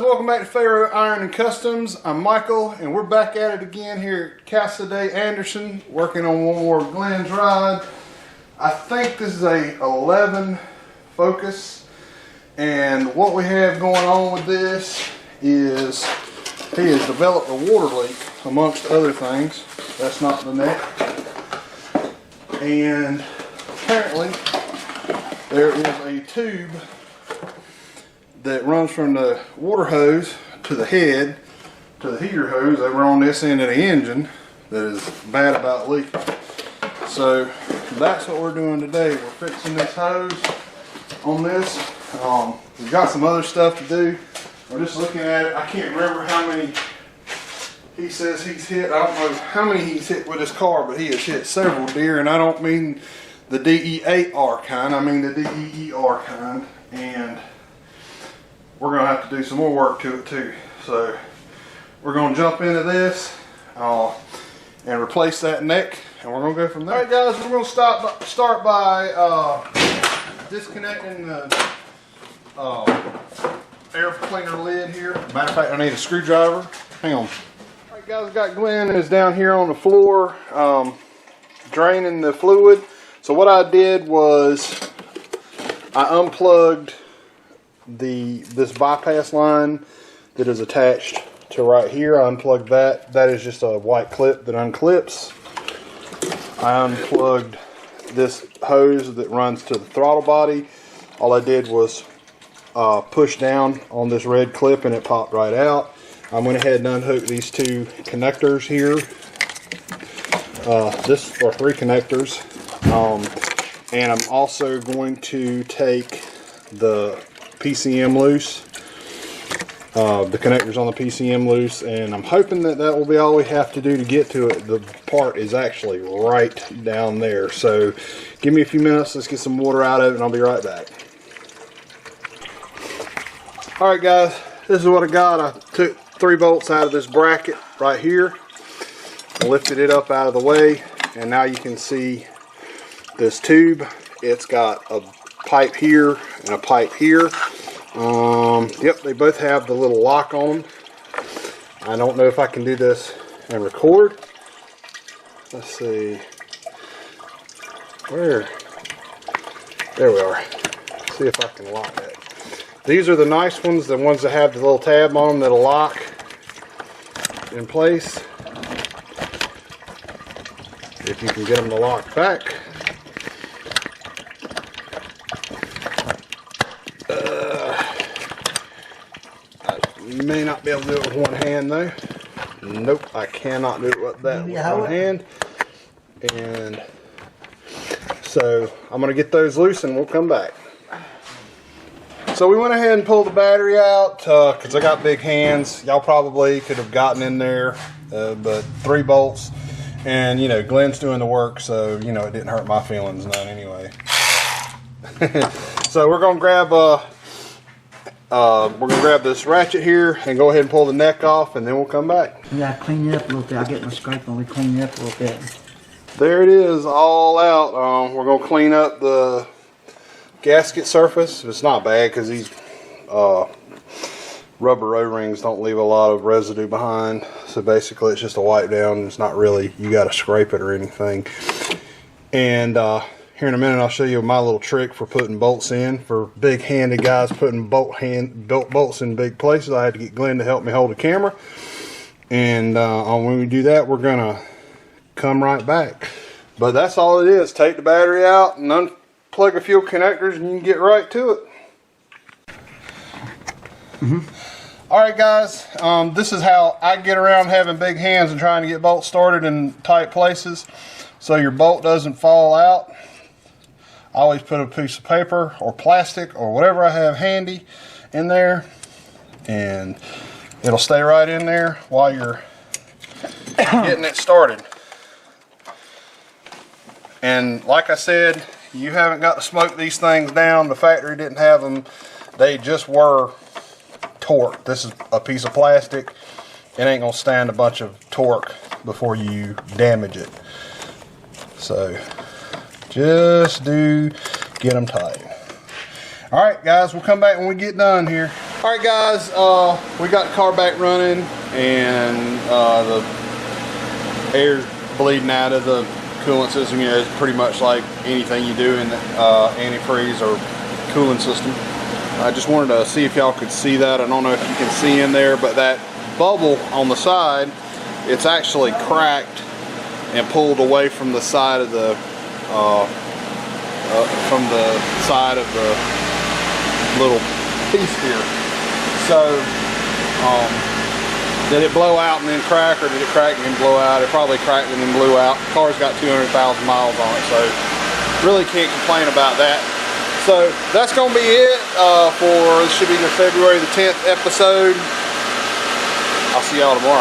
welcome back to Pharaoh Iron and Customs. I'm Michael, and we're back at it again here at Casa de Anderson, working on one more Glen's ride. I think this is a 11 Focus, and what we have going on with this is he has developed a water leak, amongst other things. That's not the neck. And apparently there is a tube that runs from the water hose to the head to the heater hose over on this end of the engine that is bad about leaking. So that's what we're doing today. We're fixing this hose on this. We've got some other stuff to do. We're just looking at it. I can't remember how many he says he's hit. I don't know how many he's hit with his car, but he has hit several deer, and I don't mean the DEAR kind, I mean the DEER kind. And we're going to have to do some more work to it too. So we're going to jump into this and replace that neck, and we're going to go from there. Alright guys, we're going to start by disconnecting the air cleaner lid here. Matter of fact, I need a screwdriver. Hang on. Alright guys, I've got Glen is down here on the floor draining the fluid. So what I did was I unplugged this bypass line that is attached to right here. I unplugged that. That is just a white clip that unclips. I unplugged this hose that runs to the throttle body. All I did was push down on this red clip and it popped right out. I went ahead and unhooked these two connectors here. This are 3 connectors. And I'm also going to take the PCM loose, the connectors on the PCM loose, and I'm hoping that will be all we have to do to get to it. The part is actually right down there. So give me a few minutes, let's get some water out of it, and I'll be right back. Alright guys, this is what I got. I took 3 bolts out of this bracket right here, lifted it up out of the way, and now you can see this tube. It's got a pipe here and a pipe here. Yep, they both have the little lock on them. I don't know if I can do this and record. Let's see. Where? There we are. See if I can lock that. These are the nice ones, the ones that have the little tab on them that'll lock in place. If you can get them to lock back. May not be able to do it with one hand though. Nope, I cannot do it with that with one hand. And so I'm going to get those loose and we'll come back. So we went ahead and pulled the battery out because I got big hands. Y'all probably could have gotten in there, but 3 bolts. And you know, Glen's doing the work, so you know, it didn't hurt my feelings none anyway. So we're going to grab this ratchet here and go ahead and pull the neck off, and then we'll come back. Yeah, clean it up a little bit. I'll get my scraper and we clean it up a little bit. There it is, all out. We're going to clean up the gasket surface. It's not bad because these rubber O-rings don't leave a lot of residue behind. So basically it's just a wipe down. It's not really, you got to scrape it or anything. And here in a minute I'll show you my little trick for putting bolts in. For big handed guys putting bolts in big places, I had to get Glen to help me hold the camera. And when we do that, we're going to come right back. But that's all it is. Take the battery out and unplug a few connectors and you can get right to it. Alright guys, this is how I get around having big hands and trying to get bolts started in tight places so your bolt doesn't fall out. I always put a piece of paper or plastic or whatever I have handy in there, and it'll stay right in there while you're getting it started. And like I said, you haven't got to smoke these things down. The factory didn't have them. They just were torque. This is a piece of plastic. It ain't gonna stand a bunch of torque before you damage it. So just get them tight. Alright guys, we'll come back when we get done here. All right, guys, we got the car back running, and the air's bleeding out of the coolant system. You know, it's pretty much like anything you do in the antifreeze or cooling system. I just wanted to see if y'all could see that. I don't know if you can see in there, but that bubble on the side, it's actually cracked and pulled away from the side of the little piece here. So did it blow out and then crack, or did it crack and then blow out? It probably cracked and then blew out. The car's got 200,000 miles on it, so really can't complain about that. So that's gonna be it for, this should be the February the 10th episode. I'll see y'all tomorrow.